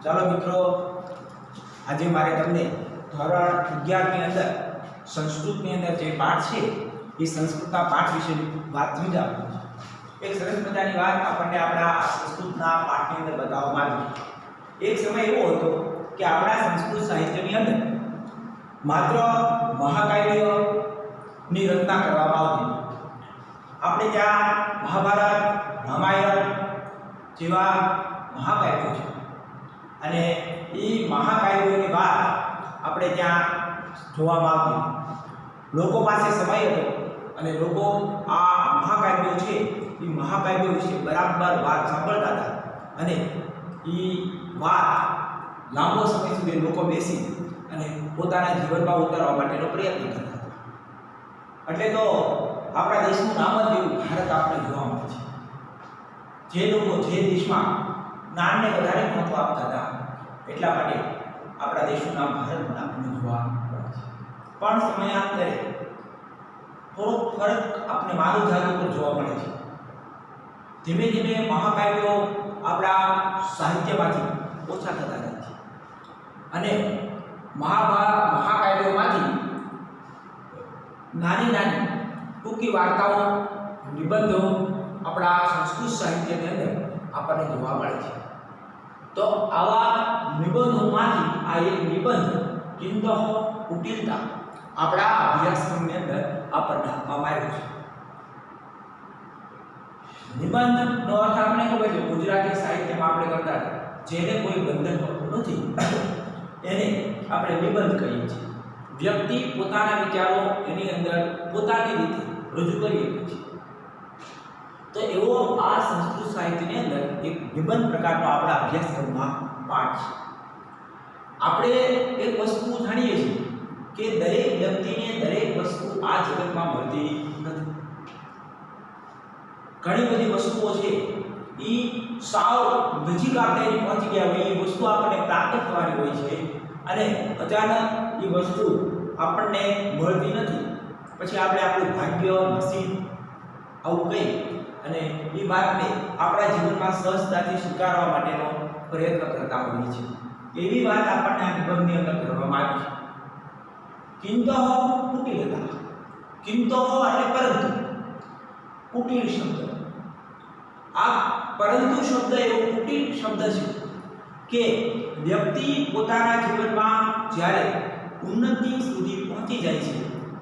ચાલો મિત્રો, આજે મારે તમને ધોરણ 11 ની અંદર સંસ્કૃતની અંદર જે પાઠ છે એ સંસ્કૃતના પાઠ વિશે વાત સમજાવવાની છે। એક સરસ મજાની વાત આપણને આપણા સંસ્કૃતના પાઠની અંદર બતાવવામાં આવી। એક સમય એવો હતો કે આપણા સંસ્કૃત સાહિત્યની અંદર માત્ર મહાકાવ્યોની રચના કરવામાં આવતી। આપણે ત્યાં મહાભારત, રામાયણ જેવા મહાકાવ્યો છે અને એ મહાકાવ્યોની વાત આપણે ત્યાં જોવામાં આવતી। લોકો પાસે સમય હતો અને લોકો આ મહાકાવ્યો છે એ મહાકાવ્યો વિશે બરાબર વાત સાંભળતા હતા અને એ વાત લાંબો સમય સુધી લોકો બેસી અને પોતાના જીવનમાં ઉતારવા માટેનો પ્રયત્ન કરતા હતા। એટલે તો આપણા દેશનું નામ જ એવું ભારત આપણે જોવા મળે છે। જે લોકો જે દેશમાં જ્ઞાનને વધારે મહત્વ આપતા હતા એટલા માટે આપણા દેશનું નામ ભારત આપણને જોવા મળે છે। પણ સમયાંતરે થોડોક ફરક આપણે માનવ જાતિ પર જોવા મળે છે। ધીમે ધીમે મહાકાવ્યો આપણા સાહિત્યમાંથી ઓછા થતા જાય છે અને મહાકાવ્યોમાંથી નાની નાની ટૂંકી વાર્તાઓ, નિબંધો આપણા સંસ્કૃત સાહિત્યની અંદર આપણને જોવા મળે છે। તો આવા નિબંધોમાંથી આ એક નિબંધ કિંતઃ કુટિલતા આપણા અભ્યાસક્રમની અંદર આપણને આપવામાં આવ્યો છે। નિબંધનો અર્થ આપણે ખબર છે, ગુજરાતી સાહિત્યમાં આપણે કરતા જેને કોઈ બંધન હોતું નથી એને આપણે નિબંધ કહીએ છીએ। વ્યક્તિ પોતાના વિચારો એની અંદર પોતાની રીતે રજૂ કરી શકે છે। તો એવો આ સંસ્કૃત સાહિત્યની અંદર એક નિબંધ પ્રકારનો આપણા અભ્યાસક્રમમાં પાઠ છે। આપણે એક વસ્તુ જાણીએ છીએ કે દરેક વ્યક્તિને દરેક વસ્તુ આ જગતમાં મળતી નથી। ઘણી બધી વસ્તુઓ છે એ સાવ નજીક આપણે પહોંચી ગયા હોય એ વસ્તુ આપણને પ્રાપ્ત થવાની હોય છે અને અચાનક એ વસ્તુ આપણને મળતી નથી। પછી આપણે આપણું ભાગ્ય, નસીબ આવું કહી અને એ વાતને આપણા જીવનમાં સહજતાથી સ્વીકારવા માટેનો પ્રયત્ન કરતા હોઈએ છીએ। એવી વાત આપણને આ નિબંધની અંદર કરવામાં આવી છે। કિંતઃ કુટિલતા, કિંતઃ એટલે પરંતુ, કુટિલ શબ્દ, આ પરંતુ શબ્દ એવો કુટિલ શબ્દ છે કે વ્યક્તિ પોતાના જીવનમાં જ્યારે ઉન્નતિ સુધી પહોંચી જાય છે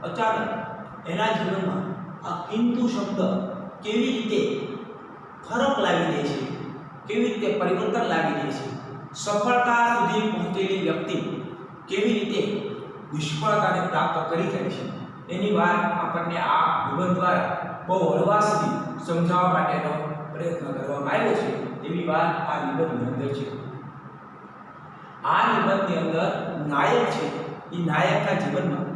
અચાનક એના જીવનમાં આ કિંતુ શબ્દ કેવી રીતે ફરક લાવી દે છે, કેવી રીતે પરિવર્તન લાવી દે છે। સફળતા સુધી પહોંચેલી વ્યક્તિ કેવી રીતે નિષ્ફળતાને પ્રાપ્ત કરી જાય છે એની વાત આપણને આ નિબંધ દ્વારા બહુ હળવાશથી સમજાવવા માટેનો પ્રયત્ન કરવામાં આવ્યો છે। એવી વાત આ નિબંધની અંદર છે। આ નિબંધની અંદર નાયક છે એ નાયકના જીવનમાં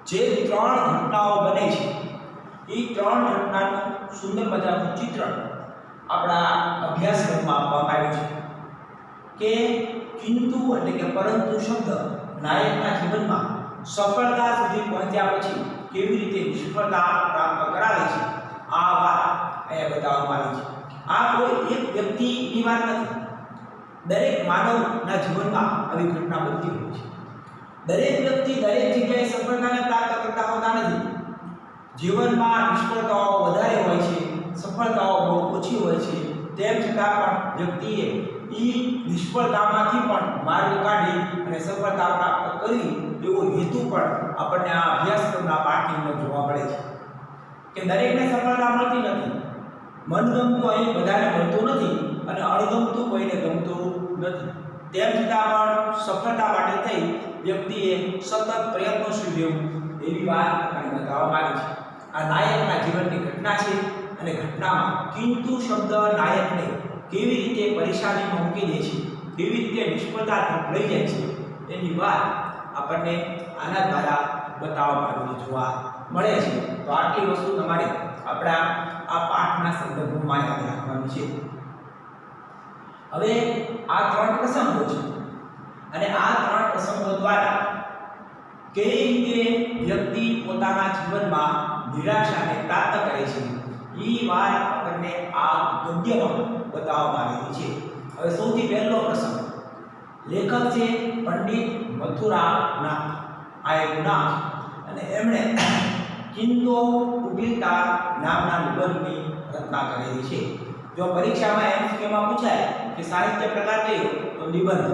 જે ત્રણ ઘટનાઓ બને છે એ ત્રણ ઘટનાનું સુંદર મજાનું ચિત્રણ આપણા અભ્યાસક્રમમાં આપવામાં આવ્યું છે કે કિંતુ એટલે કે પરંતુ શબ્દ નાયકના જીવનમાં સફળતા સુધી પહોંચ્યા પછી કેવી રીતે નિષ્ફળતા પ્રાપ્ત કરાવે છે આ વાત અહીંયા બતાવવામાં આવી છે। આ કોઈ એક વ્યક્તિની વાત નથી, દરેક માનવના જીવનમાં આવી ઘટના બનતી હોય છે। દરેક વ્યક્તિ દરેક જગ્યાએ સફળતાને પ્રાપ્ત કરતા હોતા નથી। જીવનમાં નિષ્ફળતાઓ વધારે હોય છે, સફળતાઓ બહુ ઓછી હોય છે। તેમ છતાં પણ વ્યક્તિએ એ નિષ્ફળતામાંથી પણ માર્ગ કાઢી અને સફળતા પ્રાપ્ત કરી એવો હેતુ પણ આપણને આ અભ્યાસક્રમના પાઠની અંદર જોવા મળે છે કે દરેકને સફળતા મળતી નથી। મનગમતું અહીં બધાને મળતું નથી અને અણગમતું કોઈને ગમતું નથી। તેમ છતાં પણ સફળતા માટે થઈ વ્યક્તિએ સતત પ્રયત્નશીલ રહેવું એવી વાત આપણને બતાવવામાં આવી છે। આ નાયકના જીવનની ઘટના છે અને ઘટનામાં કિંતુ શબ્દ નાયકને કેવી રીતે પરેશાનીમાં મૂકી દે છે, કેવી રીતે નિષ્ફળતા તરફ લઈ જાય છે એની વાત આપણને આના દ્વારા બતાવવામાં આવેલી જોવા મળે છે। તો આટલી વસ્તુ તમારે આપણા આ પાઠના સંદર્ભમાં યાદ રાખવાની છે। હવે આ ત્રણ પ્રસંગો છે અને આ ત્રણ પ્રસંગો દ્વારા કઈ રીતે વ્યક્તિ પોતાના જીવનમાં નિરાશાને પ્રાપ્ત કરે છે એ વાત આપણને આ ગદ્યમાં બતાવવામાં આવેલી છે। હવે સૌથી પહેલો પ્રસંગ લેખક છે પંડિત મથુરાનાથ, આ એક નામ, અને એમણે કિંતો કુટિલતા નામના નિબંધની રચના કરેલી છે. જો પરીક્ષામાં એમસીક્યુમાં પૂછાય કે સાહિત્ય પ્રકાર કયો, તો નિબંધ.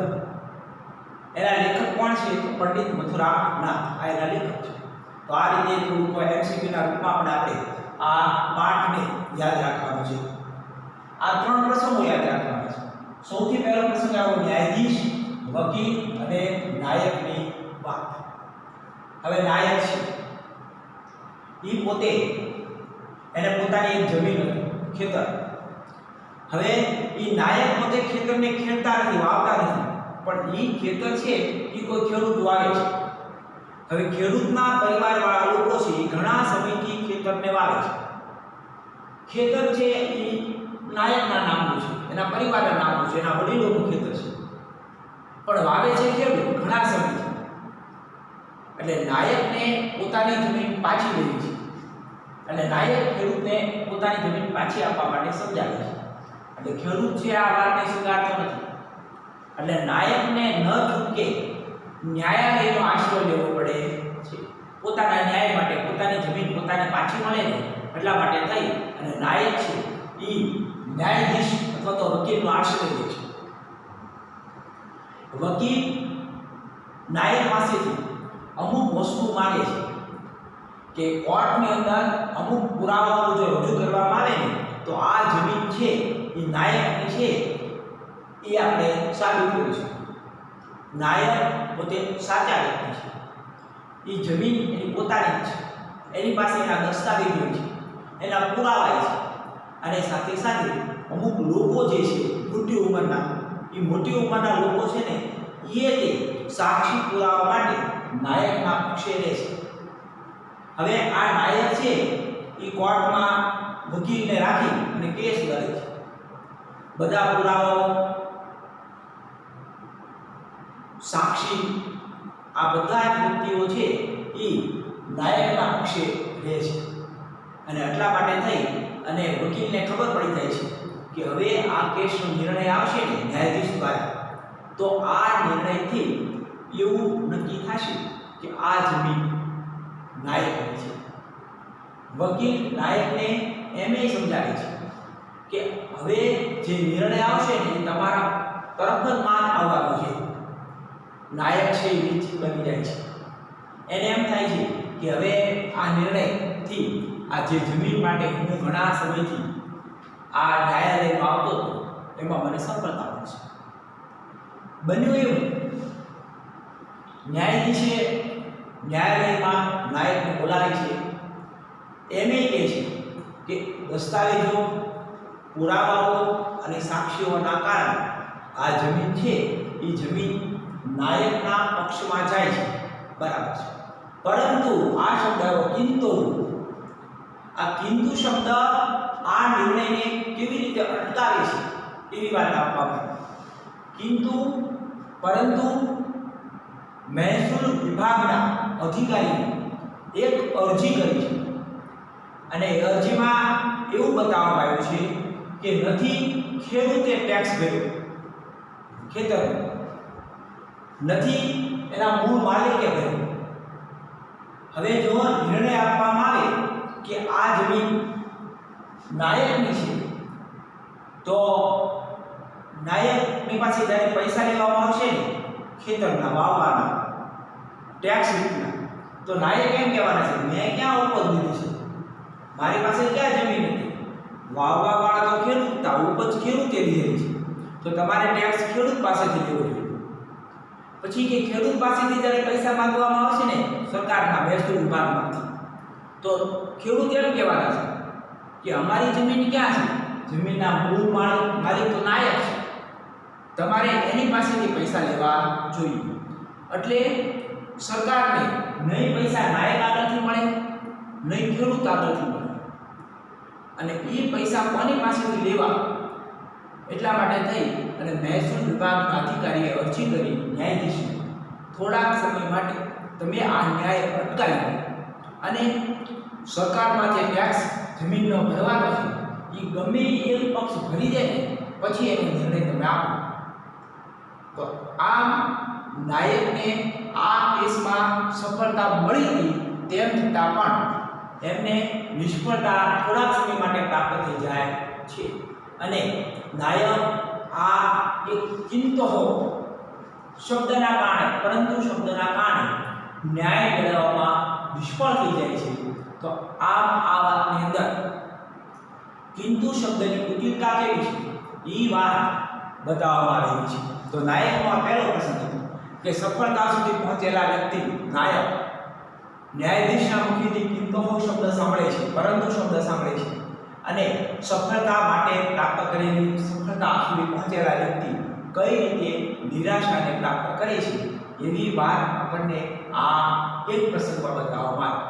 એના લેખક કોણ છે? તો પંડિત મથુરાનાથ, આ એના લેખક છે. તો આ રીતે થોડુંક એમસીક્યુના રૂપમાં પણ આપણે આ પાઠને યાદ રાખવાનું છે. આ 3 પ્રસંગો યાદ રાખવાના છે. સૌથી પહેલો પ્રસંગ આવ્યો ન્યાયાધીશ, વકીલ અને નાયકની વાત. હવે નાયક છે એ પોતે, એને પોતાની એક જમીન હતી, ખેતર. હવે એ નાયક પોતે ખેતરને ખેડતા નથી, વાવતા નથી, પણ એ ખેતર છે એ કોઈ ખેડૂત વાવે છે. હવે ખેડૂતના પરિવારવાળા લોકો છે એ ઘણા સમયથી ખેતરને વાવે છે. ખેતર છે એ નાયકના નામનું છે, એના પરિવારના નામનું છે, એના વડીલોનું ખેતર છે, પણ વાવે છે ખેડૂત ઘણા સમયથી. એટલે નાયકને પોતાની જમીન પાછી લેવી છે, અને નાયક ખેડૂતને પોતાની જમીન પાછી આપવા માટે સમજાવે છે. એટલે ખેડૂત છે આ વાતને સ્વીકારતો નથી. એટલે નાયકને ન છૂટકે ન્યાયાલયનો આશરો લેવો પડે છે. પોતાના ન્યાય માટે, પોતાની જમીન પોતાને પાછી મળે ને એટલા માટે થઈ અને નાયક છે એ ન્યાયાધીશ અથવા તો વકીલનો આશરો લે છે. વકીલ નાયક પાસેથી અમુક વસ્તુ માંગે છે કે કોર્ટની અંદર અમુક પુરાવાઓ જો રજૂ કરવામાં આવે ને તો આ જમીન છે એ નાયકની છે એ આપણે સાબિત કરીશું. નાયક પોતે સાચા વ્યક્તિ છે, એ જમીન એની પોતાની જ છે, એની પાસે એના દસ્તાવેજો છે, એના પુરાવા છે, અને સાથે સાથે અમુક લોકો જે છે મોટી ઉંમરના, એ મોટી ઉંમરના લોકો છે ને એ તે સાક્ષી પુરાવા માટે નાયકના પક્ષે રહે છે. હવે આ નાયક છે એ કોર્ટમાં વકીલને રાખી અને કેસ લડે છે. બધા પુરાવાઓ, સાક્ષી, આ બધા જ વ્યક્તિઓ છે એ નાયકના પક્ષે રહે છે. અને એટલા માટે થઈ અને વકીલને ખબર પડી જાય છે કે હવે આ કેસનો નિર્ણય આવશે ને ન્યાયાધીશ દ્વારા, તો આ નિર્ણયથી એવું નક્કી થશે કે આ જમીન નાયકની છે. વકીલ નાયકને એમ સમજાવે છે કે હવે જે નિર્ણય આવશે ને એ તમારા તરફ જ માન આવવાનો છે. નાયક છે એ નિશ્ચિત બની જાય છે. એને એમ થાય છે કે હવે આ નિર્ણયથી આ જે જમીન માટે હું ઘણા સમયથી આ ન્યાયાલયમાં આવતો હતો એમાં મને સફળતા મળશે. બન્યું એવું, ન્યાયાધીશે ન્યાયાલયમાં નાયકને બોલાવે છે. એમ કહે છે કે દસ્તાવેજો, પુરાવાઓ અને સાક્ષીઓના કારણે આ જમીન છે એ જમીન નાયકના પક્ષમાં જાય છે, બરાબર છે. પરંતુ આ શબ્દ કિંતુ, આ કિંતુ શબ્દ આ નિર્ણયને કેવી રીતે અટકાવે છે એવી વાત આપવામાં આવી. કિંતુ, પરંતુ મહેસૂલ વિભાગના અધિકારીએ એક અરજી કરી છે, અને અરજીમાં એવું બતાવવામાં આવ્યું છે કે નથી ખેડૂતે ટેક્સ ભર્યો ખેતર, નથી એના મૂળ માલિકે ભર્યો. હવે જો નિર્ણય આપવામાં આવે કે આ જમીન નાયકની છે, તો નાયકની પાસે જ્યારે પૈસા લેવામાં આવશે ને ખેતરના વાવવાના, ટેક્સ રીતના, તો નાયક એમ કહેવાના છે મેં ક્યાં ઉપજ લીધી છે, મારી પાસે ક્યાં જમીન હતી, વાવવા વાળા તો ખેડૂત હતા, ઉપજ ખેડૂતે લીધેલી છે, તો તમારે ટેક્સ ખેડૂત પાસેથી લેવો જોઈએ. પછી કે ખેડૂત પાસેથી જ્યારે પૈસા માંગવામાં આવશે ને સરકારના મહેસૂલ વિભાગમાંથી, તો ખેડૂત એમ કહેવાના છે કે અમારી જમીન ક્યાં છે, જમીનના મૂળ માલિક તો નાયક છે, તમારે એની પાસેથી પૈસા લેવા જોઈએ. એટલે સરકારને નહીં પૈસા નાયક આગળથી મળે, નહીં ખેડૂત આગળથી મળે, અને એ પૈસા કોની પાસેથી લેવા એટલા માટે થઈ અને મહેસૂલ વિભાગના અધિકારીએ અરજી કરી ન્યાયાધીશને, થોડાક સમય માટે તમે આ ન્યાય અટકાવી અને સરકારમાં જે ટેક્સ જમીનનો ભરવાનો છે એ ગમે એક પક્ષ ભરી દે ને પછી એનો નિર્ણય તમે આપો. તો આમ નાયકને આ કેસમાં સફળતા મળી હતી, તેમ છતાં પણ એમને નિષ્ફળતા થોડાક સમય માટે પ્રાપ્ત થઈ જાય છે અને નાયક આ એક કિંતો શબ્દના કારણે, પરંતુ શબ્દના કારણે ન્યાય મેળવવામાં નિષ્ફળ થઈ જાય છે. તો આમ આ વાતની અંદર કિંતુ શબ્દની કુટિલતા કેવી છે એ વાત બતાવવામાં આવી છે. તો નાયકનો આ પહેલો પ્રસંગ હતો કે સફળતા સુધી પહોંચેલા વ્યક્તિ નાયક ન્યાયાધીશના મુખેથી કિંતો શબ્દ સાંભળે છે, પરંતુ શબ્દ સાંભળે છે અને સફળતા માટે પ્રાપ્ત કરેલી સફળતા સુધી પહોંચેલા વ્યક્તિ કઈ રીતે નિરાશાને પ્રાપ્ત કરે છે એવી વાત આપણને આ એક પ્રસંગમાં બતાવવામાં આવે.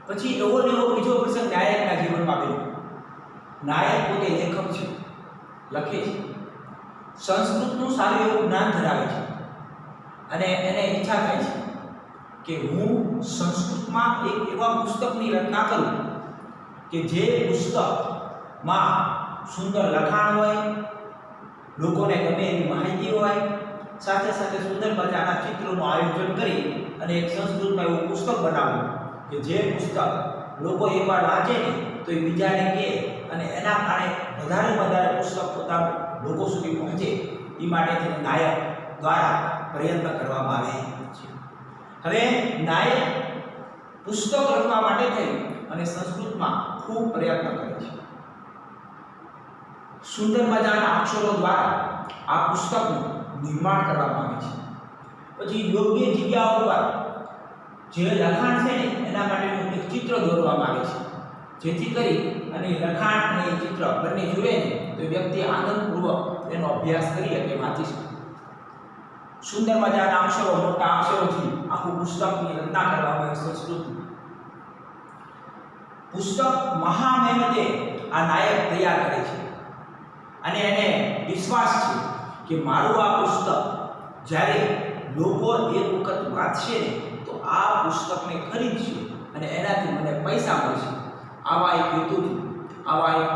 પછી એવો ને એવો બીજો પ્રસંગ નાયકના જીવનમાં બન્યો. નાયક પોતે લેખક છે, લખે છે, સંસ્કૃતનું સારું એવું જ્ઞાન ધરાવે છે અને એને ઈચ્છા થાય છે કે હું સંસ્કૃતમાં એક એવા પુસ્તકની રચના કરું કે જે પુસ્તકમાં સુંદર લખાણ હોય, લોકોને ગમે એવી માહિતી હોય, સાથે સાથે સુંદર મજાના ચિત્રોનું આયોજન કરી અને એક સંસ્કૃતમાં એવું પુસ્તક બનાવવું કે જે પુસ્તક લોકો એકવાર વાંચે ને તો એ બીજાને કહે અને એના કારણે વધારે પુસ્તક પોતાનું લોકો સુધી પહોંચે. એ માટે નાયક દ્વારા પ્રયત્ન કરવામાં આવે છે. હવે નાયક પુસ્તક લખવા માટે થઈ અને સંસ્કૃતમાં ખૂબ પ્રયત્ન કરે છે. સુંદર મજાના અક્ષરો દ્વારા આ પુસ્તકનું નિર્માણ કરવામાં આવે છે. પછી યોગ્ય જગ્યાઓ પર જે લખાણ છે ને એના માટેનું એક ચિત્ર દોરવામાં આવે છે, જેથી કરી અને લખાણ અને ચિત્ર બંને જુએ ને તો વ્યક્તિ આનંદપૂર્વક એનો અભ્યાસ કરી શકે, વાંચી શકે. સુંદર મજાના અક્ષરો, મોટા અક્ષરોથી આખું પુસ્તકની રચના કરવામાં આવે. સંસ્કૃત પુસ્તક મહા મહેનતે આ નાયક તૈયાર કરે છે અને એને વિશ્વાસ છે કે મારું આ પુસ્તક જ્યારે લોકો એક વખત વાંચશે ને તો આ પુસ્તકને ખરીદશે અને એનાથી મને પૈસા મળશે. આવા એક હેતુથી, આવા એક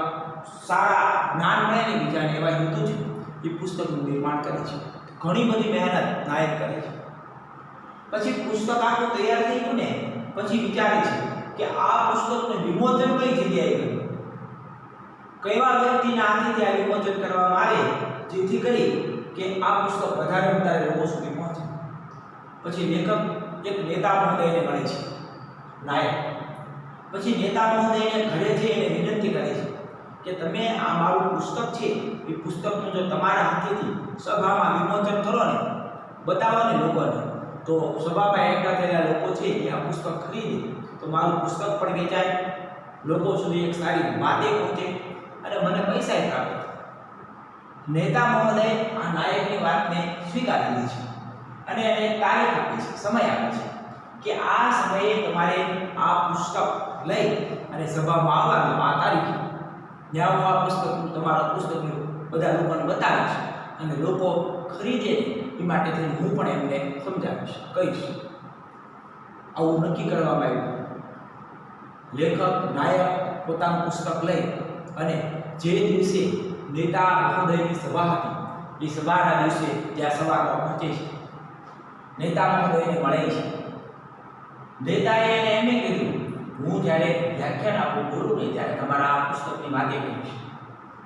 સારા જ્ઞાન મળે ને બીજાને, એવા હેતુથી એ પુસ્તકનું નિર્માણ કરે છે. ઘણી બધી મહેનત નાયક કરે છે. પછી પુસ્તક આખું તૈયાર થઈ ગયું ને પછી વિચારે છે કે આ પુસ્તકનું વિમોચન કઈ જગ્યાએ કરવું, કયા વ્યક્તિના હાથેથી આ વિમોચન કરવામાં આવે જેથી કરી કે આ પુસ્તક વધારે લોકો સુધી પહોંચે. પછી લેખક એક નેતા મહોદયને મળે છે નાયક. પછી નેતા મહોદયને ઘરે જઈને વિનંતી કરે છે કે તમે આ મારું પુસ્તક છે એ પુસ્તકનું જો તમારા હાથેથી સભામાં વિમોચન કરો ને, બતાવો ને લોકોને, તો સભામાં એકઠા થયેલા લોકો છે એ આ પુસ્તક ખરીદે તો મારું પુસ્તક પણ વેચાય, લોકો સુધી એક સારી વાતે પહોંચે અને મને પૈસા આપે. નેતા મહોદય આ નાયકની વાતને સ્વીકારી લે છે અને એને તારીખ આપે છે, સમય આપે છે કે આ સમયે તમારે આ પુસ્તક લઈ અને સભામાં આવવાનું, આ તારીખે જ્યાં આ પુસ્તક, તમારા પુસ્તકનું બધા લોકોને બતાવીશ અને લોકો ખરીદે એ માટે થઈને હું પણ એમને સમજાવીશ, કહીશ. આવું નક્કી કરવામાં આવ્યું. લેખક નાયક પોતાનું પુસ્તક લઈ અને જે દિવસે નેતા મહોદયની સભા હતી એ સભાના દિવસે ત્યાં સભામાં પહોંચે છે. નેતા મહોદયને મળે છે. નેતાએ એને એમ કીધું, હું જ્યારે વ્યાખ્યાન આપું બોલું ને ત્યારે તમારા આ પુસ્તકની વાતે કહીશ,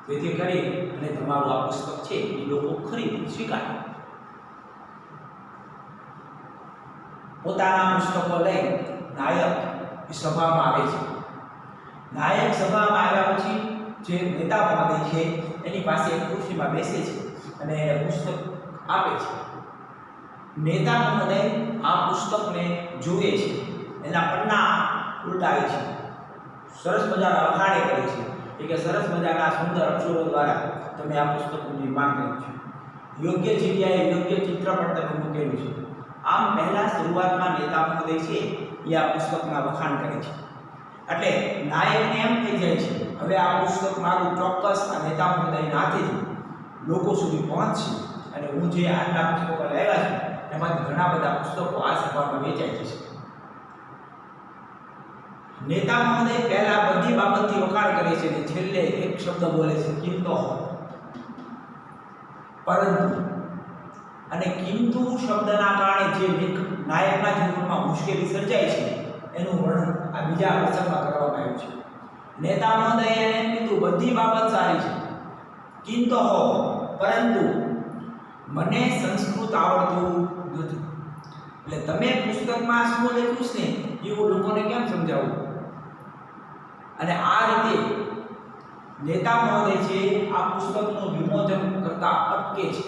જેથી કરી અને તમારું આ પુસ્તક છે એ લોકો ખરીદી સ્વીકારે. પોતાના પુસ્તકો લઈ નાયક સભામાં આવે છે. નાયક સભામાં આવ્યા પછી જે નેતા મહોદય છે એની પાસે એક ખુરશીમાં બેસે છે અને પુસ્તક આપે છે. નેતા મહોદય આ પુસ્તકને જુએ છે, એના પન્ના ઉલટાવે છે, સરસ મજાના વખાણે કરે છે કે સરસ મજાના સુંદર અક્ષરો દ્વારા તમે આ પુસ્તકનું નિર્માણ કર્યું છે, યોગ્ય જગ્યાએ યોગ્ય ચિત્ર પણ તમે મૂકેલું છે. આમ પહેલા શરૂઆતમાં નેતા મહોદય છે એ આ પુસ્તકના વખાણ કરે છે. એટલે નાયકને એમ થઈ જાય છે હવે આ પુસ્તક મારું ચોક્કસ આ નેતા મહોદયના હાથેથી લોકો સુધી પહોંચશે અને હું જે આટલા પુસ્તકો લાવ્યા છું એમાંથી ઘણા બધા પુસ્તકો આ સભામાં વેચાઈ જશે. નેતા મહોદય પહેલા બધી બાબતથી વખાણ કરે છે અને છેલ્લે એક શબ્દ બોલે છે, કિંતો. પરંતુ અને કિંતુ શબ્દના કારણે જે નાયકના જીવનમાં મુશ્કેલી સર્જાય છે એનું વર્ણન આ બીજા પ્રસંગમાં કરવામાં આવ્યું છે. નેતા મહોદયે એમ કીધું બધી બાબત સારી છે, કિંતુ પરંતુ મને સંસ્કૃત આવડતું નથી. એટલે તમે પુસ્તકમાં શું લખ્યું છે ને એવું લોકોને કેમ સમજાવવું? અને આ રીતે નેતા મહોદય છે આ પુસ્તકનું વિમોચન કરતા અટકે છે.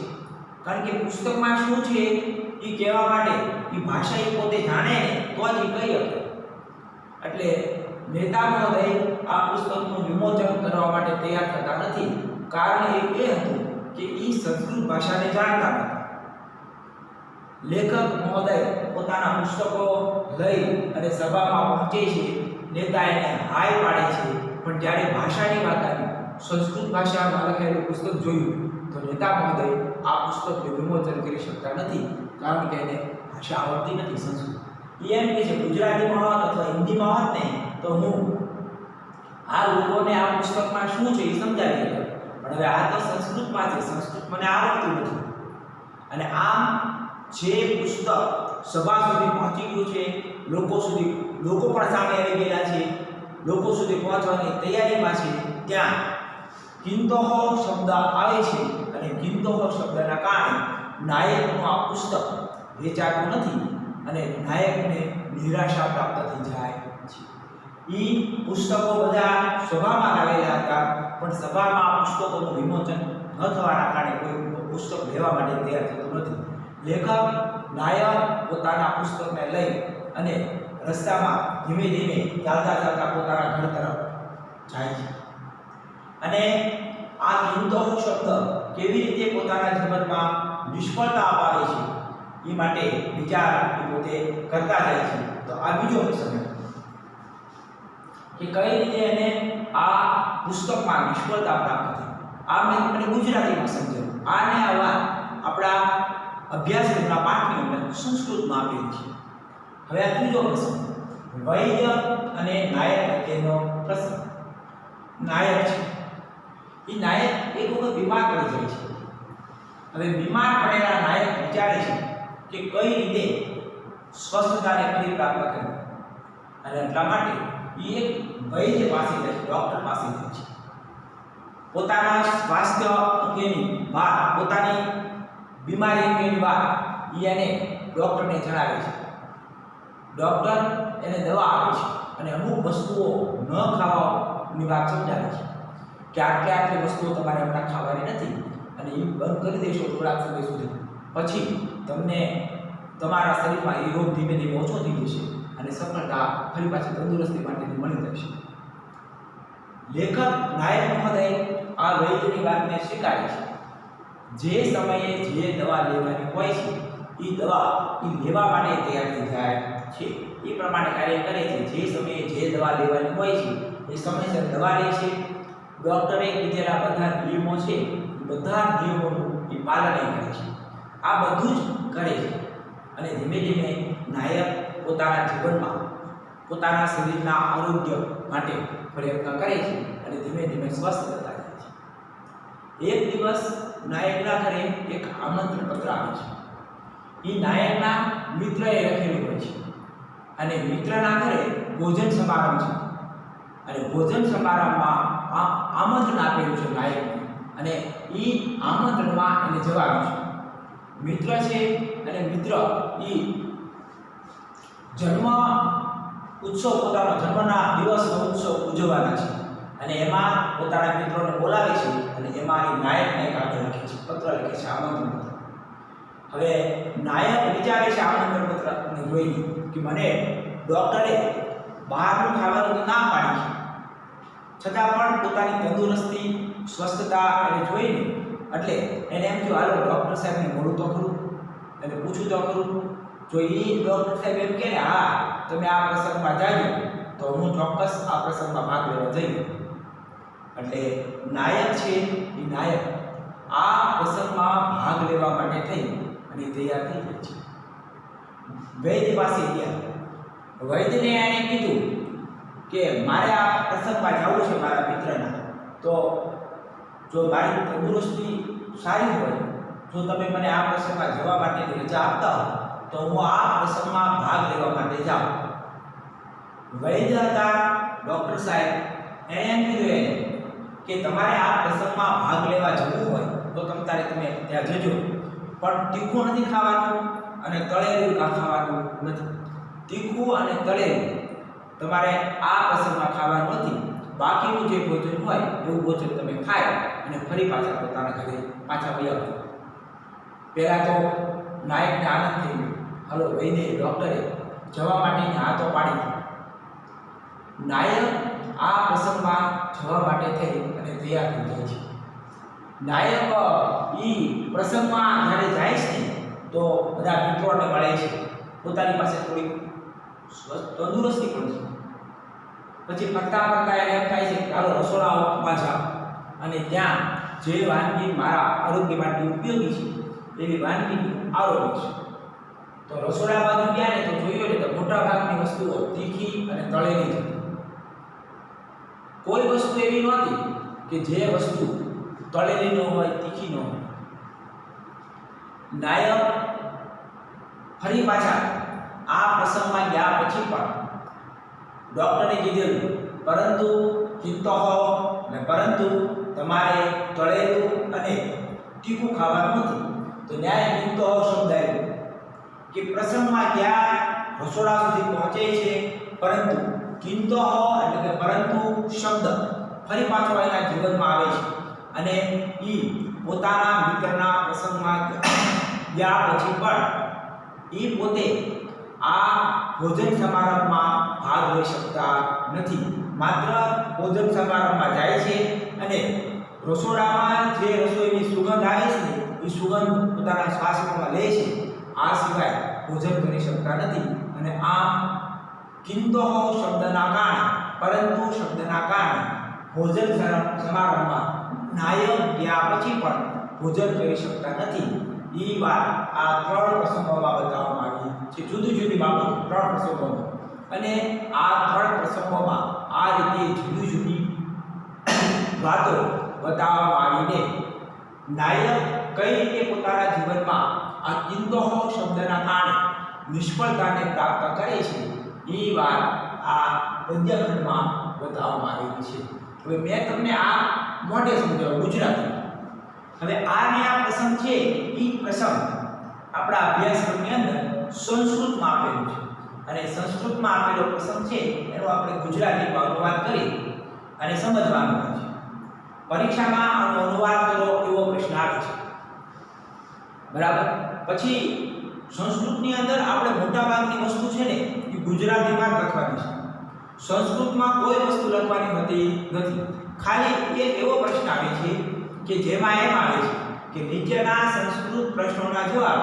કારણ કે પુસ્તકમાં શું છે એ કહેવા માટે એ ભાષા એ પોતે જાણે ને તો જ એ કહી શકે. એટલે નેતા મહોદય આ પુસ્તકનું વિમોચન કરવા માટે તૈયાર થતા નથી. કારણ એ હતું કે એ સંસ્કૃત ભાષાને જાણતા નથી. લેખક મહોદય પોતાના પુસ્તકો લઈ અને સભામાં પહોંચે છે. નેતા એને હાય પાડે છે, પણ જ્યારે ભાષાની વાત આવી, સંસ્કૃત ભાષામાં લખાયેલું પુસ્તક જોયું તો નેતા મહોદય આ પુસ્તકનું વિમોચન કરી શકતા નથી. કારણ કે એને ભાષા આવડતી નથી સંસ્કૃત. એમ કે છે ગુજરાતીમાં હોત અથવા હિન્દીમાં હોત ને તો હું આ લોકોને આ પુસ્તકમાં શું છે એ સમજાવી દઉં, પણ હવે આ તો સંસ્કૃતમાં છે, સંસ્કૃત મને આવડતું નથી. અને આમ જે પુસ્તક સભા સુધી પહોંચી ગયું છે, લોકો પણ સામે આવી ગયેલા છે, લોકો સુધી પહોંચવાની તૈયારીમાં છે, ત્યાં કિંતોહ શબ્દ આવે છે. અને કિંતોહ શબ્દના કારણે નાયકનું આ પુસ્તક વેચાતું નથી અને નાયકને નિરાશા પ્રાપ્ત થઈ જાય છે. એ પુસ્તકો બધા સભામાં લાવેલા હતા, પણ સભામાં આ પુસ્તકોનું વિમોચન ન થવાના કારણે કોઈ પુસ્તક લેવા માટે તૈયાર થતું નથી. લેખક નાયક પોતાના પુસ્તકને લઈ અને રસ્તામાં ધીમે ધીમે ચાલતા પોતાના ઘર તરફ જાય છે. અને આ કિંતોહ શબ્દ કેવી રીતે પોતાના જીવનમાં નિષ્ફળતા અપાવે છે એ માટે વિચાર પોતે કરતા જાય છે. તો આ બીજો પ્રસંગ કે કઈ રીતે એને આ પુસ્તકમાં નિષ્ફળતા પ્રાપ્ત થઈ. આ મેં તમને ગુજરાતીમાં સમજાવ્યું. આને આ વાત આપણા અભ્યાસક્રમના પાઠની અંદર સંસ્કૃતમાં આપેલી છે. હવે આ ત્રીજો પ્રસંગ વૈદ્ય અને નાયક વચ્ચેનો પ્રસંગ. નાયક છે એ નાયક એક વખત બીમાર પડી જાય છે. હવે બીમાર પડેલા નાયક વિચારે છે કે કઈ રીતે સ્વસ્થતાને ફરી પ્રાપ્ત કરવી. અને એટલા માટે એ એક વૈદ્ય પાસે જાય છે, ડૉક્ટર પાસે જાય છે. પોતાના સ્વાસ્થ્ય અંગેની વાત, પોતાની બીમારી અંગેની વાત એને ડૉક્ટરને જણાવે છે. ડૉક્ટર એને દવા આપે છે અને અમુક વસ્તુઓ ન ખાવાની વાત સમજાવે છે કે આટલી વસ્તુઓ તમારે હમણાં ખાવાની નથી અને એ બંધ કરી દેશો થોડાક સમય સુધી, પછી તમને તમારા શરીરમાં એ રોગ ધીમે ધીમે ઓછો થઈ જશે અને સફળતા ફરી પાછી તંદુરસ્તી માટેની મળી જશે. લેખક નાયક મહોદય આ વૈદ્યની વાતને સ્વીકારે છે. જે સમયે જે દવા લેવાની હોય છે એ દવા એ લેવા માટે તૈયાર થઈ જાય છે. એ પ્રમાણે કાર્ય કરે છે. જે સમયે જે દવા લેવાની હોય છે એ સમયસર દવા લે છે. ડૉક્ટરે કીધેલા બધા નિયમો છે, બધા નિયમોનું એ પાલન કરે છે. આ બધું જ કરે છે અને ધીમે ધીમે નાયક પોતાના જીવનમાં પોતાના શરીરના આરોગ્ય માટે પ્રયત્ન કરે છે અને ધીમે ધીમે સ્વસ્થ થતા જાય છે. એક દિવસ નાયકના ઘરે એક આમંત્રણ પત્ર આવે છે. એ નાયકના મિત્રએ લખેલું હોય છે અને મિત્રના ઘરે ભોજન સમારંભ છે અને ભોજન સમારંભમાં આમંત્રણ આપેલું છે નાયકને અને એ આમંત્રણમાં એને જવાનું છે. મિત્ર છે અને મિત્ર એ જન્મ ઉત્સવ, પોતાનો જન્મના દિવસનો ઉત્સવ ઉજવવાના છે અને એમાં પોતાના મિત્રોને બોલાવે છે અને એમાં એ નાયકને કાગળ લખે છે, પત્ર લખે છે, આમંત્રણ પત્ર. હવે નાયક વિચારે છે આમંત્રણ પત્રને જોઈને કે મને ડૉક્ટરે બહારનું ખાવાનું ના પાડી છે, છતાં પણ પોતાની તંદુરસ્તી સ્વસ્થતા એને જોઈને એટલે એને એમ થયું હાલો ડૉક્ટર સાહેબને મળું તો ખરું અને પૂછું તો ખરું. જો એ ડૉક્ટર સાહેબ એમ કહે ને હા તમે આ પ્રસંગમાં જાજો તો હું ચોક્કસ આ પ્રસંગમાં ભાગ લેવા જઈએ. એટલે નાયક છે એ નાયક આ પ્રસંગમાં ભાગ લેવા માટે થઈ અને તૈયાર થઈ જાય છે. વૈદ્ય પાસે ગયા. વૈદ્યને એને કીધું કે મારે આ પ્રસંગમાં જવું છે મારા મિત્રના, તો જો મારી તંદુરસ્તી સારી હોય, જો જો તમે મને આ પ્રસંગમાં જવા માટેની રજા આપતા હો તો હું આ પ્રસંગમાં ભાગ લેવા માટે જાઉં. વૈદ્ય હતા ડૉક્ટર સાહેબ, એણે એમ કીધું કે તમારે આ પ્રસંગમાં ભાગ લેવા જવું હોય તો તમે ત્યાં જજો, પણ તીખું નથી ખાવાનું અને તળેલું ખાવાનું નથી. તીખું અને તળેલું તમારે આ પ્રસંગમાં ખાવાનું નથી. બાકીનું જે ભોજન હોય એવું ભોજન તમે ખાય અને ફરી પાછા પોતાના ઘરે પાછા વહી આવજો. પહેલાં તો નાયકને આનંદ થઈ ગયો. હલો વૈદ્ય ડૉક્ટરે જવા માટેની હાથો પાડી. નાયક આ પ્રસંગમાં જવા માટે થઈ અને તૈયાર થઈ જાય છે. નાયક પ્રસંગમાં જ્યારે જાય છે તો બધા મિત્રોને મળે છે, પોતાની પાસે થોડી તંદુરસ્તી પણ છે. પછી ફરતા ફરતા એને એમ થાય છે કે ચાલો રસોડામાં જાઓ અને ત્યાં જે વાનગી મારા આરોગ્ય માટે ઉપયોગી છે એવી વાનગી આરોગ્ય છે. તો રસોડા બાજુ ગયા ને તો જોયું ને તો મોટા ભાગની વસ્તુઓ તીખી અને તળેલી હતી. કોઈ વસ્તુ એવી નહોતી કે જે વસ્તુ તળેલી ન હોય, તીખી ન હોય. નાયક ફરી પાછા આ પ્રસંગમાં ગયા પછી પણ ડૉક્ટરે કીધેલું પરંતુ ચિંતા હો ને પરંતુ તમારે તળેલું અને તીખું ખાવાનું નથી. તો ન્યાય ચિંતો શબ્દ આવ્યો કે પ્રસંગમાં ગયા, રસોડા સુધી પહોંચે છે, પરંતુ કિંતો એટલે કે પરંતુ શબ્દ ફરી પાછો એના જીવનમાં આવે છે અને એ પોતાના મિત્રના પ્રસંગમાં ગયા પછી પણ એ પોતે આ ભોજન સમારંભમાં ભાગ લઈ શકતા નથી. માત્ર ભોજન સમારંભમાં જાય છે અને રસોડામાં જે રસોઈની સુગંધ આવે છે એ સુગંધ પોતાના શ્વાસમાં લે છે, આ સિવાય ભોજન કરી શકતા નથી. અને આ કિંતો શબ્દના કારણે, પરંતુ શબ્દના કારણે ભોજન સમારંભમાં નાયક ગયા પછી પણ ભોજન કરી શકતા નથી. એ વાત આ 3 પ્રસંગોમાં બતાવવામાં આવી છે, જુદી જુદી બાબતો 3 પ્રસંગોમાં. અને આ 3 પ્રસંગોમાં આ રીતે જુદી જુદી વાતો બતાવવામાં આવીને નાયક કઈ રીતે પોતાના જીવનમાં આ કિંતો શબ્દના કારણે નિષ્ફળતાને પ્રાપ્ત કરે છે એ વાત આ પદ્યખંડમાં બતાવવામાં આવેલી છે. હવે મેં તમને આ મોઢે સમજાવ્યું ગુજરાતી. હવે આ પ્રસંગ છે એ પ્રસંગ આપણા અભ્યાસક્રમની અંદર સંસ્કૃતમાં આપેલું છે અને સંસ્કૃતમાં આપેલો પ્રસંગ છે એનો આપણે ગુજરાતીમાં અનુવાદ કરી અને સમજવાનું છે. પરીક્ષામાં આનો અનુવાદ કરો એવો પ્રશ્ન આવે છે, બરાબર. પછી સંસ્કૃતની અંદર આપણે મોટાભાગની વસ્તુ છે ને એ ગુજરાતીમાં જ લખવાની છે. સંસ્કૃતમાં કોઈ વસ્તુ લખવાની હોતી નથી. ખાલી એક એવો પ્રશ્ન આવે છે કે જેમાં એમ આવે છે કે નીચેના સંસ્કૃત પ્રશ્નોના જવાબ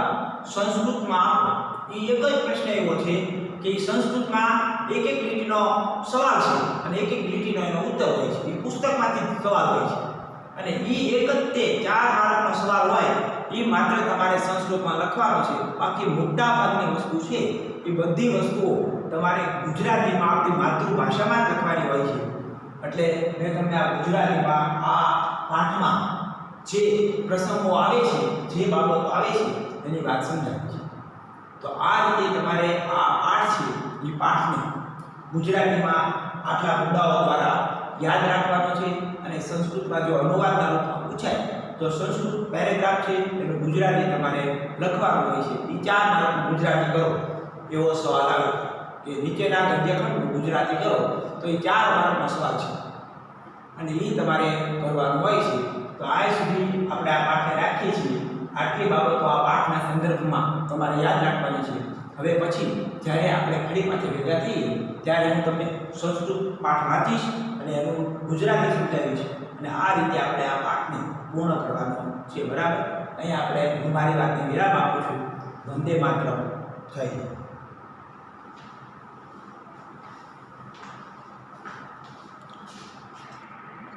સંસ્કૃતમાં આપો. એ એક જ પ્રશ્ન એવો છે કે સંસ્કૃતમાં એક એક લીટીનો સવાલ છે અને એક એક લીટીનો એનો ઉત્તર હોય છે. એ પુસ્તકમાંથી સવાલ હોય છે અને એ એક જ તે 4 માર્કનો સવાલ હોય એ માત્ર તમારે સંસ્કૃતમાં લખવાનો છે. બાકી મોટા ભાગની વસ્તુ છે એ બધી વસ્તુઓ તમારે ગુજરાતીમાં આપણી માતૃભાષામાં જ લખવાની હોય છે. એટલે મેં તમને આ ગુજરાતીમાં આ પાઠમાં જે પ્રસંગો આવે છે, જે બાબતો આવે છે એની વાત સમજાવી છે. તો આ રીતે તમારે આ પાઠ છે એ પાઠને ગુજરાતીમાં આટલા મુદ્દાઓ દ્વારા યાદ રાખવાનો છે અને સંસ્કૃતમાં જો અનુવાદના રૂપમાં પૂછાય તો સંસ્કૃત પેરેગ્રાફ છે એનું ગુજરાતી તમારે લખવાનું હોય છે. એ 4 માર્કનું ગુજરાતી કરો એવો સવાલ આવે કે નીચેના ગદ્યખંડનું ગુજરાતી કરો તો એ 4 માર્કનો સવાલ છે અને એ તમારે કરવાનું હોય છે. તો આ સુધી આપણે આ પાઠને રાખીએ છીએ. આટલી બાબતો આ પાઠના સંદર્ભમાં તમારે યાદ રાખવાની છે. હવે પછી જ્યારે આપણે ફરી પાછી ભેગા થઈએ ત્યારે હું તમને સંસ્કૃત પાઠ વાંચીશ અને એનું ગુજરાતી સમજાવીશ અને આ રીતે આપણે આ પાઠને પૂર્ણ કરવાનો છે, બરાબર. અહીંયા આપણે હું મારી વાતને વિરામ આપું છું. વંદે માતરમ. જય હિન્દ.